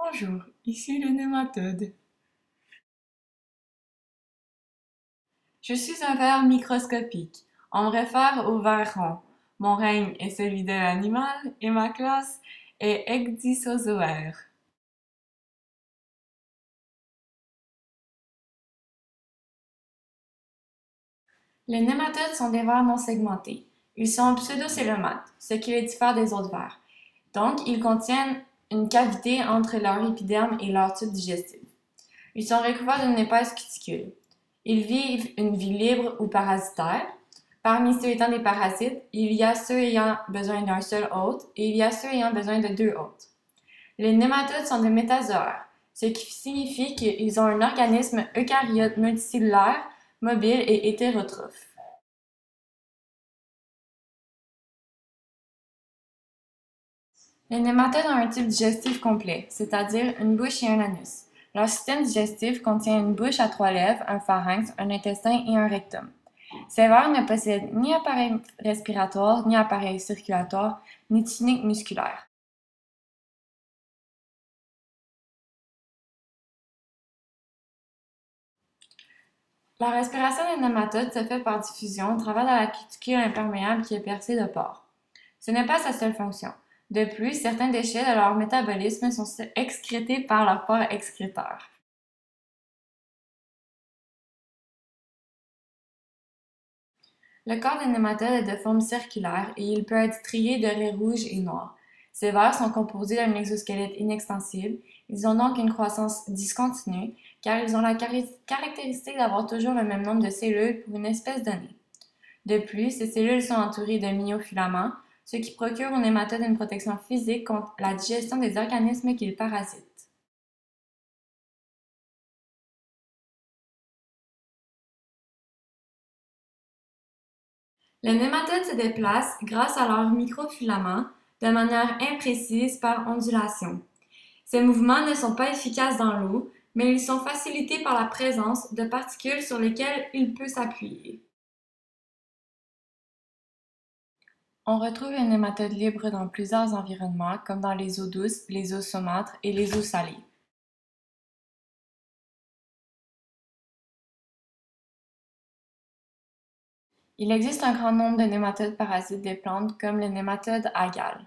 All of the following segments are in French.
Bonjour, ici le nématode. Je suis un ver microscopique. On me réfère au ver rond. Mon règne est celui de l'animal et ma classe est Ecdysozoaire. Les nématodes sont des vers non segmentés. Ils sont pseudocélomates, ce qui les diffère des autres vers. Donc, ils contiennent une cavité entre leur épiderme et leur tube digestif. Ils sont recouverts d'une épaisse cuticule. Ils vivent une vie libre ou parasitaire. Parmi ceux étant des parasites, il y a ceux ayant besoin d'un seul hôte et il y a ceux ayant besoin de deux hôtes. Les nématodes sont des métazoaires, ce qui signifie qu'ils ont un organisme eucaryote multicellulaire, mobile et hétérotrophe. Les nématodes ont un tube digestif complet, c'est-à-dire une bouche et un anus. Leur système digestif contient une bouche à trois lèvres, un pharynx, un intestin et un rectum. Ces vers ne possèdent ni appareil respiratoire, ni appareil circulatoire, ni tunique musculaire. La respiration des nématodes se fait par diffusion au travers de la cuticule imperméable qui est percée de pores. Ce n'est pas sa seule fonction. De plus, certains déchets de leur métabolisme sont excrétés par leurs pores excréteurs. Le corps des nématodes est de forme circulaire et il peut être strié de raies rouges et noires. Ces vers sont composés d'un exosquelette inextensible. Ils ont donc une croissance discontinue car ils ont la caractéristique d'avoir toujours le même nombre de cellules pour une espèce donnée. De plus, ces cellules sont entourées de myofilaments, ce qui procure aux nématodes une protection physique contre la digestion des organismes qu'ils parasitent. Les nématodes se déplacent grâce à leurs microfilaments de manière imprécise par ondulation. Ces mouvements ne sont pas efficaces dans l'eau, mais ils sont facilités par la présence de particules sur lesquelles il peut s'appuyer. On retrouve les nématodes libres dans plusieurs environnements, comme dans les eaux douces, les eaux saumâtres et les eaux salées. Il existe un grand nombre de nématodes parasites des plantes, comme les nématodes agales.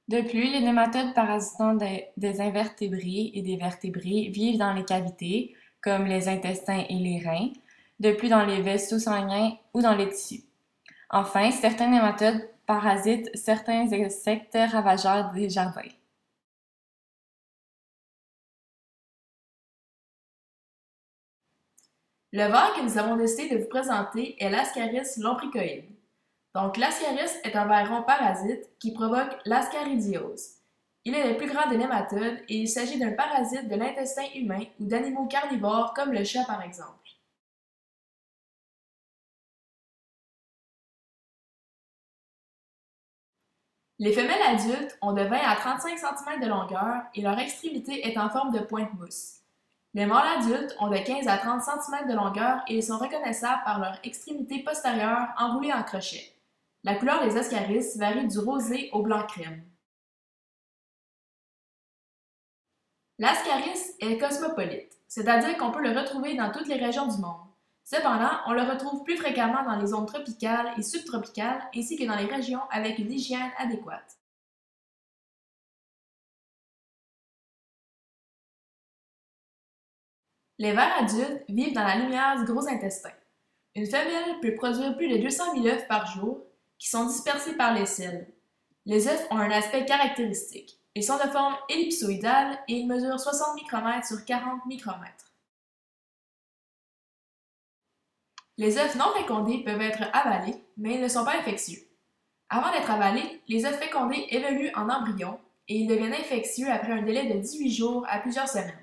De plus, les nématodes parasitant des invertébrés et des vertébrés vivent dans les cavités, comme les intestins et les reins, de plus dans les vaisseaux sanguins ou dans les tissus. Enfin, certains nématodes parasitent certains insectes ravageurs des jardins. Le ver que nous avons décidé de vous présenter est l'Ascaris lombricoïde. Donc, l'Ascaris est un ver rond parasite qui provoque l'ascaridiose. Il est le plus grand des nématodes et il s'agit d'un parasite de l'intestin humain ou d'animaux carnivores comme le chat par exemple. Les femelles adultes ont de 20 à 35 cm de longueur et leur extrémité est en forme de pointe mousse. Les mâles adultes ont de 15 à 30 cm de longueur et ils sont reconnaissables par leur extrémité postérieure enroulée en crochet. La couleur des ascaris varie du rosé au blanc crème. L'ascaris est cosmopolite, c'est-à-dire qu'on peut le retrouver dans toutes les régions du monde. Cependant, on le retrouve plus fréquemment dans les zones tropicales et subtropicales ainsi que dans les régions avec une hygiène adéquate. Les vers adultes vivent dans la lumière du gros intestin. Une femelle peut produire plus de 200 000 œufs par jour qui sont dispersés par les selles. Les œufs ont un aspect caractéristique. Ils sont de forme ellipsoïdale et ils mesurent 60 micromètres sur 40 micromètres. Les œufs non fécondés peuvent être avalés, mais ils ne sont pas infectieux. Avant d'être avalés, les œufs fécondés évoluent en embryons et ils deviennent infectieux après un délai de 18 jours à plusieurs semaines.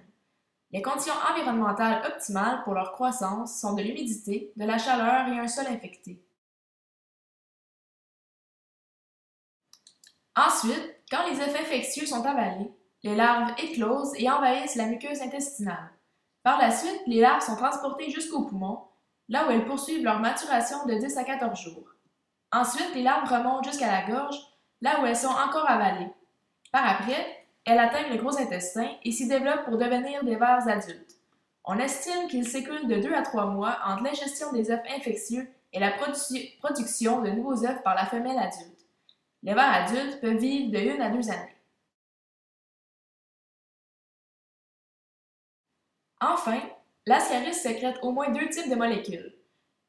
Les conditions environnementales optimales pour leur croissance sont de l'humidité, de la chaleur et un sol infecté. Ensuite, quand les œufs infectieux sont avalés, les larves éclosent et envahissent la muqueuse intestinale. Par la suite, les larves sont transportées jusqu'aux poumons, là où elles poursuivent leur maturation de 10 à 14 jours. Ensuite, les larves remontent jusqu'à la gorge, là où elles sont encore avalées. Par après, elles atteignent le gros intestin et s'y développent pour devenir des vers adultes. On estime qu'il s'écoule de 2 à 3 mois entre l'ingestion des œufs infectieux et la production de nouveaux œufs par la femelle adulte. Les vers adultes peuvent vivre de 1 à 2 années. Enfin, l'ascaris sécrète au moins 2 types de molécules.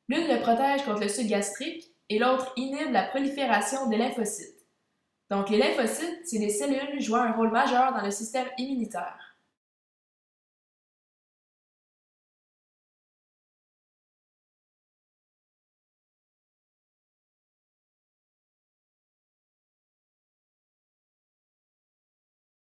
L'une le protège contre le suc gastrique et l'autre inhibe la prolifération des lymphocytes. Donc les lymphocytes, c'est des cellules jouant un rôle majeur dans le système immunitaire.